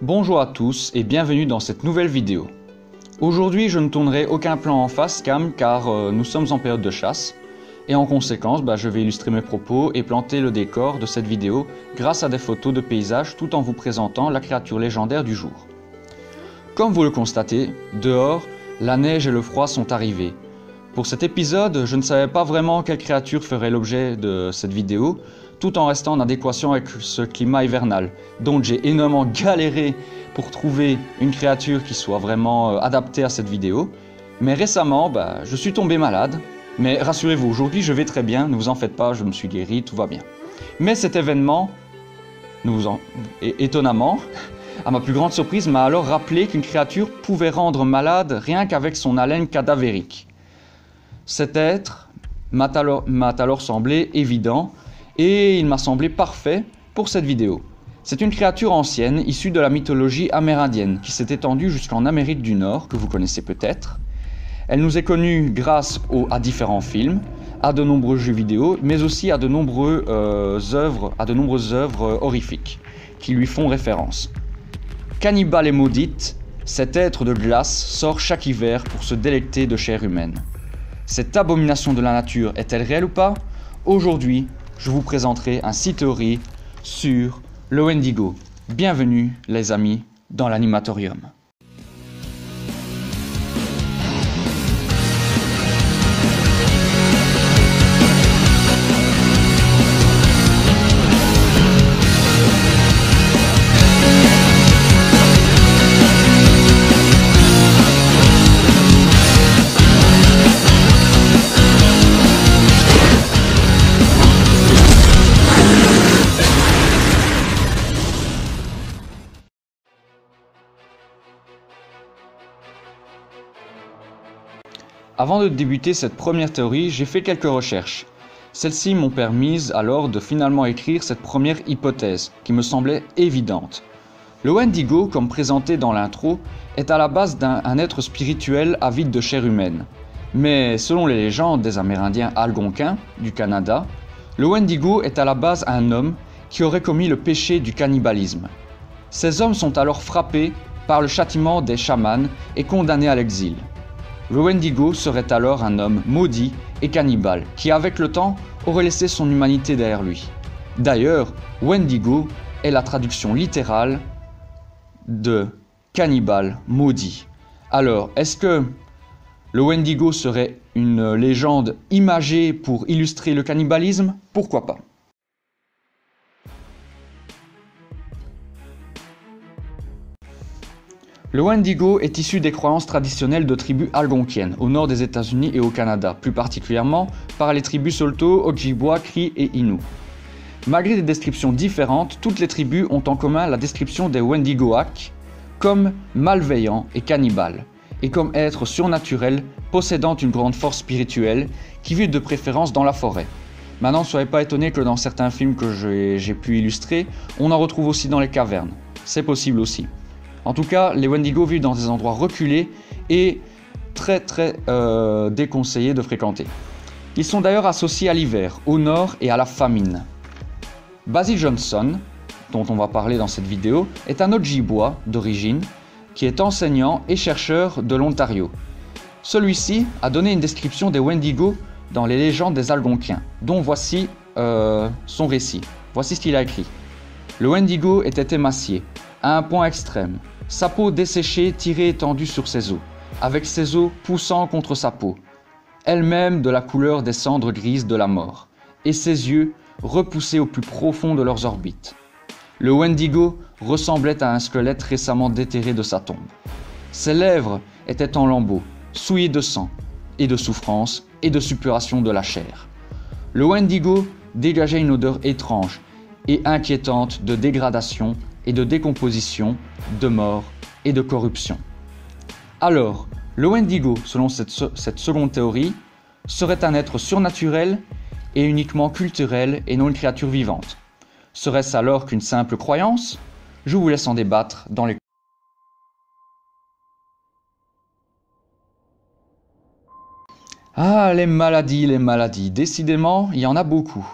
Bonjour à tous et bienvenue dans cette nouvelle vidéo. Aujourd'hui je ne tournerai aucun plan en face cam car nous sommes en période de chasse et en conséquence je vais illustrer mes propos et planter le décor de cette vidéo grâce à des photos de paysages tout en vous présentant la créature légendaire du jour. Comme vous le constatez, dehors, la neige et le froid sont arrivés. Pour cet épisode, je ne savais pas vraiment quelle créature ferait l'objet de cette vidéo, tout en restant en adéquation avec ce climat hivernal. Donc j'ai énormément galéré pour trouver une créature qui soit vraiment adaptée à cette vidéo. Mais récemment, je suis tombé malade. Mais rassurez-vous, aujourd'hui je vais très bien, ne vous en faites pas, je me suis guéri, tout va bien. Mais cet événement, étonnamment, à ma plus grande surprise, m'a alors rappelé qu'une créature pouvait rendre malade rien qu'avec son haleine cadavérique. Cet être m'a alors semblé évident et il m'a semblé parfait pour cette vidéo. C'est une créature ancienne issue de la mythologie amérindienne qui s'est étendue jusqu'en Amérique du Nord, que vous connaissez peut-être. Elle nous est connue grâce à différents films, à de nombreux jeux vidéo, mais aussi à de nombreuses œuvres horrifiques qui lui font référence. Cannibale et maudite, cet être de glace sort chaque hiver pour se délecter de chair humaine. Cette abomination de la nature est-elle réelle ou pas? Aujourd'hui, je vous présenterai un site théorie sur le Wendigo. Bienvenue les amis dans l'animatorium. Avant de débuter cette première théorie, j'ai fait quelques recherches. Celles-ci m'ont permis alors de finalement écrire cette première hypothèse, qui me semblait évidente. Le Wendigo, comme présenté dans l'intro, est à la base un être spirituel avide de chair humaine. Mais selon les légendes des Amérindiens algonquins du Canada, le Wendigo est à la base un homme qui aurait commis le péché du cannibalisme. Ces hommes sont alors frappés par le châtiment des chamans et condamnés à l'exil. Le Wendigo serait alors un homme maudit et cannibale, qui avec le temps aurait laissé son humanité derrière lui. D'ailleurs, Wendigo est la traduction littérale de cannibale maudit. Alors, est-ce que le Wendigo serait une légende imagée pour illustrer le cannibalisme? Pourquoi pas? Le Wendigo est issu des croyances traditionnelles de tribus algonquiennes au nord des États-Unis et au Canada, plus particulièrement par les tribus Saulteaux, Ojibwa, Cri et Innu. Malgré des descriptions différentes, toutes les tribus ont en commun la description des Wendigoaks comme malveillants et cannibales, et comme êtres surnaturels possédant une grande force spirituelle qui vivent de préférence dans la forêt. Maintenant, ne soyez pas étonnés que dans certains films que j'ai pu illustrer, on en retrouve aussi dans les cavernes. C'est possible aussi. En tout cas, les Wendigo vivent dans des endroits reculés et très déconseillés de fréquenter. Ils sont d'ailleurs associés à l'hiver, au nord et à la famine. Basil Johnson, dont on va parler dans cette vidéo, est un Ojibwa d'origine qui est enseignant et chercheur de l'Ontario. Celui-ci a donné une description des Wendigo dans les légendes des Algonquiens, dont voici son récit. Voici ce qu'il a écrit. Le Wendigo était émacié, à un point extrême, sa peau desséchée tirée étendue sur ses os, avec ses os poussant contre sa peau, elle-même de la couleur des cendres grises de la mort, et ses yeux repoussés au plus profond de leurs orbites. Le Wendigo ressemblait à un squelette récemment déterré de sa tombe. Ses lèvres étaient en lambeaux, souillées de sang, et de souffrance, et de suppuration de la chair. Le Wendigo dégageait une odeur étrange et inquiétante de dégradation et de décomposition, de mort et de corruption. Alors, le Wendigo, selon cette seconde théorie, serait un être surnaturel et uniquement culturel et non une créature vivante. Serait-ce alors qu'une simple croyance? Je vous laisse en débattre dans les... Ah, les maladies, décidément, il y en a beaucoup.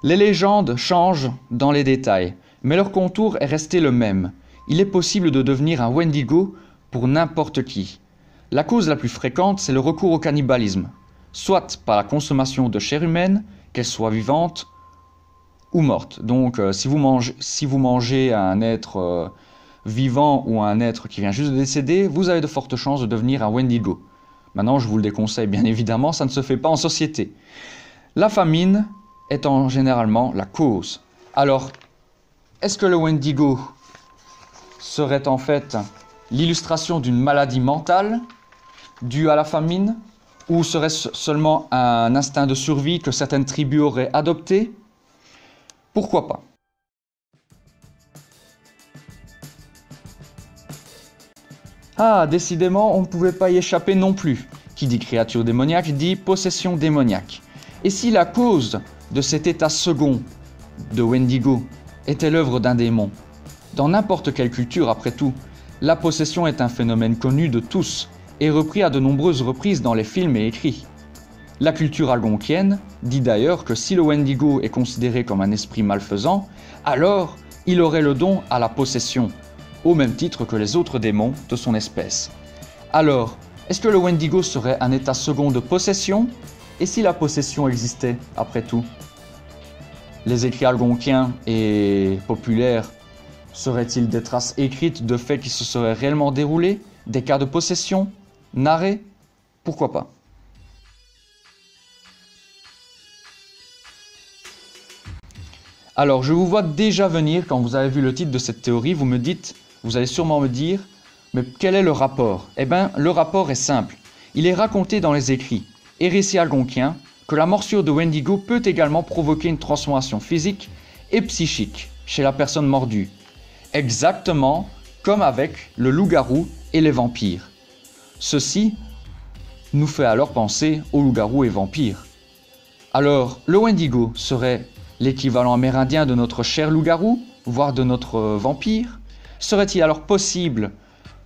Les légendes changent dans les détails, mais leur contour est resté le même. il est possible de devenir un Wendigo pour n'importe qui. La cause la plus fréquente, c'est le recours au cannibalisme, soit par la consommation de chair humaine, qu'elle soit vivante ou morte. Donc si vous mangez un être vivant ou un être qui vient juste de décéder, vous avez de fortes chances de devenir un Wendigo. Maintenant, je vous le déconseille bien évidemment, ça ne se fait pas en société. La famine étant généralement la cause. Alors, est-ce que le Wendigo serait en fait l'illustration d'une maladie mentale due à la famine, ou serait-ce seulement un instinct de survie que certaines tribus auraient adopté? Pourquoi pas? Ah, décidément, on ne pouvait pas y échapper non plus. Qui dit créature démoniaque dit possession démoniaque. Et si la cause de cet état second de Wendigo était l'œuvre d'un démon? Dans n'importe quelle culture, après tout, la possession est un phénomène connu de tous et repris à de nombreuses reprises dans les films et écrits. La culture algonquienne dit d'ailleurs que si le Wendigo est considéré comme un esprit malfaisant, alors il aurait le don à la possession, au même titre que les autres démons de son espèce. Alors, est-ce que le Wendigo serait un état second de possession? Et si la possession existait, après tout? Les écrits algonquiens et populaires seraient-ils des traces écrites de faits qui se seraient réellement déroulés? Des cas de possession? Narrés? Pourquoi pas? Alors, je vous vois déjà venir quand vous avez vu le titre de cette théorie, vous allez sûrement me dire, mais quel est le rapport? Eh bien, le rapport est simple. Il est raconté dans les écrits et récits algonquiens que la morsure de Wendigo peut également provoquer une transformation physique et psychique chez la personne mordue. Exactement comme avec le loup-garou et les vampires. Ceci nous fait alors penser aux loups-garous et vampires. Alors, le Wendigo serait l'équivalent amérindien de notre cher loup-garou, voire de notre vampire? Serait-il alors possible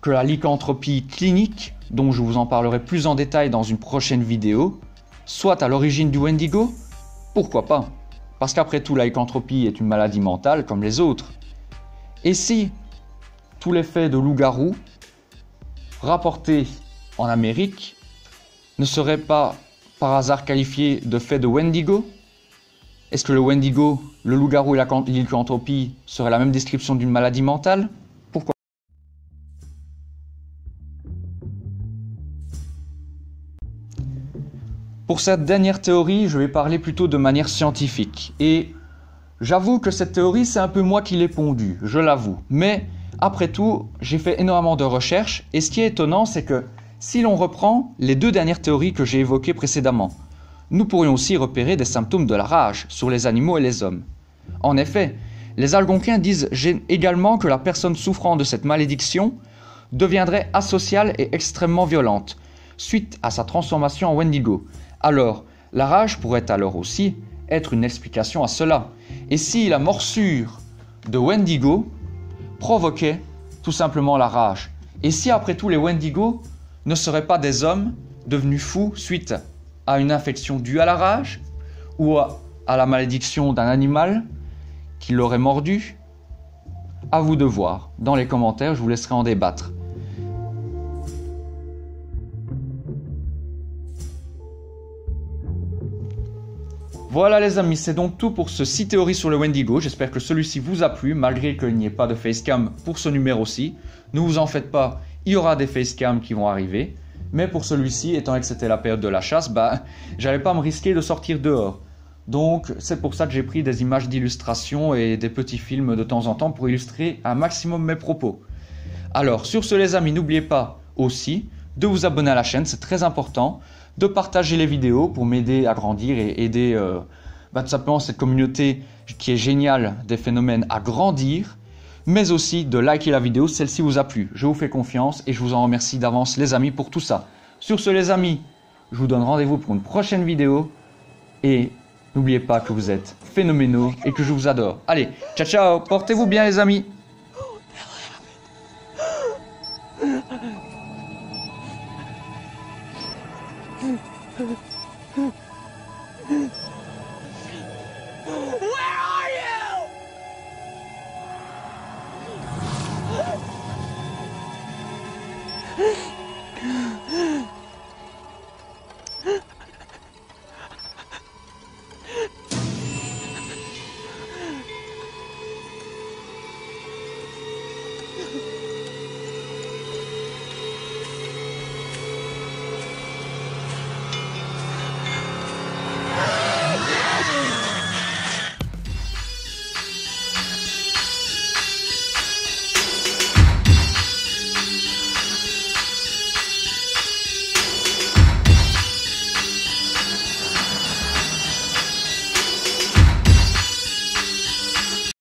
que la lycanthropie clinique, dont je vous en parlerai plus en détail dans une prochaine vidéo, soit à l'origine du Wendigo? Pourquoi pas? Parce qu'après tout, la lycanthropie est une maladie mentale comme les autres. Et si tous les faits de loup-garou rapportés en Amérique ne seraient pas par hasard qualifiés de faits de Wendigo? Est-ce que le Wendigo, le loup-garou et la lycanthropie seraient la même description d'une maladie mentale? Pourquoi? Pour cette dernière théorie, je vais parler plutôt de manière scientifique. Et j'avoue que cette théorie, c'est un peu moi qui l'ai pondue, je l'avoue. Mais après tout, j'ai fait énormément de recherches. Et ce qui est étonnant, c'est que si l'on reprend les deux dernières théories que j'ai évoquées précédemment, nous pourrions aussi repérer des symptômes de la rage sur les animaux et les hommes. En effet, les Algonquins disent également que la personne souffrant de cette malédiction deviendrait asociale et extrêmement violente, suite à sa transformation en Wendigo. Alors, la rage pourrait alors aussi être une explication à cela. Et si la morsure de Wendigo provoquait tout simplement la rage? Et si après tout les Wendigo ne seraient pas des hommes devenus fous suite à une infection due à la rage ou à la malédiction d'un animal qui l'aurait mordu? À vous de voir. Dans les commentaires, je vous laisserai en débattre. Voilà les amis, c'est donc tout pour ce 6 théories sur le Wendigo. J'espère que celui-ci vous a plu, malgré qu'il n'y ait pas de facecam pour ce numéro-ci. Ne vous en faites pas, il y aura des facecams qui vont arriver. Mais pour celui-ci, étant que c'était la période de la chasse, j'allais pas me risquer de sortir dehors. Donc c'est pour ça que j'ai pris des images d'illustration et des petits films de temps en temps pour illustrer un maximum mes propos. Alors sur ce les amis, n'oubliez pas aussi de vous abonner à la chaîne, c'est très important, de partager les vidéos pour m'aider à grandir et aider tout simplement cette communauté qui est géniale des phénomènes à grandir, mais aussi de liker la vidéo si celle-ci vous a plu. Je vous fais confiance et je vous en remercie d'avance les amis pour tout ça. Sur ce les amis, je vous donne rendez-vous pour une prochaine vidéo et n'oubliez pas que vous êtes phénoménaux et que je vous adore. Allez, ciao ciao, portez-vous bien les amis. Where are you?